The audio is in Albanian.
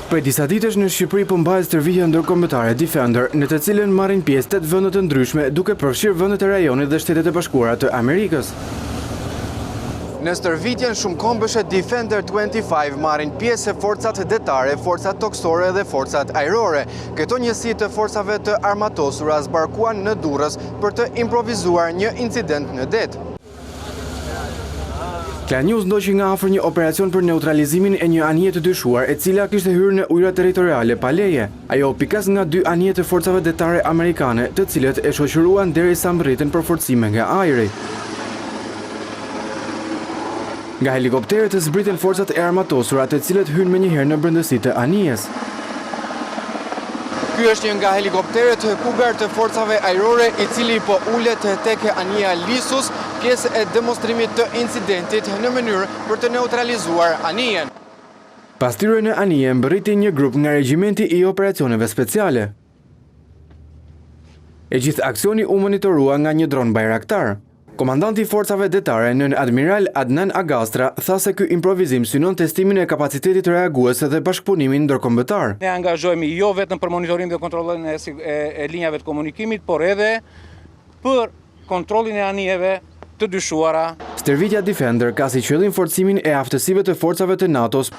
Prej disa ditësh në Shqipëri po mbahet stërvitja ndërkombëtare Defender, në të cilën marrin pjesë 8 vende të ndryshme, duke përfshirë vendet e rajonit dhe Shtetet e Bashkuara të Amerikës. Në stërvitjen shumëkombëshe Defender 25 marrin pjesë forcat detare, forcat toksore dhe forcat ajrore. Këto njësi të forcave të armatosura zbarkuan në Durrës për të improvizuar një incident në det. Klan News ndoqi nga afër një operacion për neutralizimin e një anije të dyshuar, e cila kishte hyrë në ujëra territoriale pa leje. Ajo pikas nga 2 anije të forcave detare amerikane, të cilët e shoqëruan derisa mbërritën përforcime nga ajri. Nga helikopterët të zbritën forcat e armatosura, të cilët hyn menjëherë në brendësitë e anijes. Ky është një nga helikopterët Cougar të forcave ajrore, i cili po ulet tek anija Lisus, pjesë e demonstrimit të incidentit në mënyrë për të neutralizuar anijen. Pas tyrë në anije mbërriti një grup nga regjimenti i operacioneve speciale. E gjithë aksioni u monitorua nga një dron bajraktar. Komandanti i forcave detare, nën Admiral Adnan Agastra, tha se ky improvizim synon testimin e kapacitetit reagues dhe bashkëpunimin ndërkombëtar. Ne angazhohemi jo vetëm për monitorim dhe kontrollin e linjave të komunikimit, por edhe për kontrollin e anijeve të dyshuara. Stërvitja Defender ka si qëllim forcimin e aftësive të forcave të NATO-s